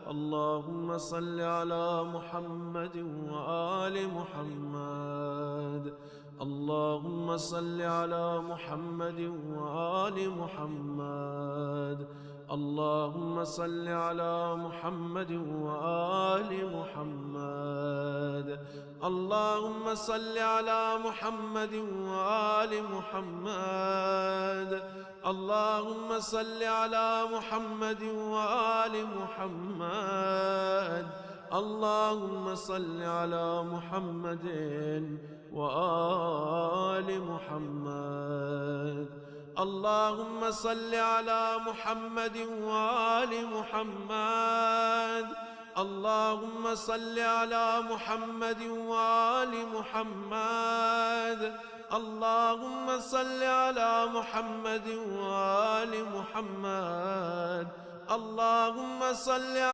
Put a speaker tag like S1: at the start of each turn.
S1: اللهم صل على محمد وآل محمد. اللهم صل على محمد وآل محمد. اللهم صل على محمد وآل محمد. اللهم صل على محمد وآل محمد. اللهم صل على محمد وآل محمد. اللهم صل على محمد وآل محمد. اللهم صل على محمد وآل محمد. اللهم صل على محمد وآل محمد. اللهم صل على محمد وآل محمد. اللهم صل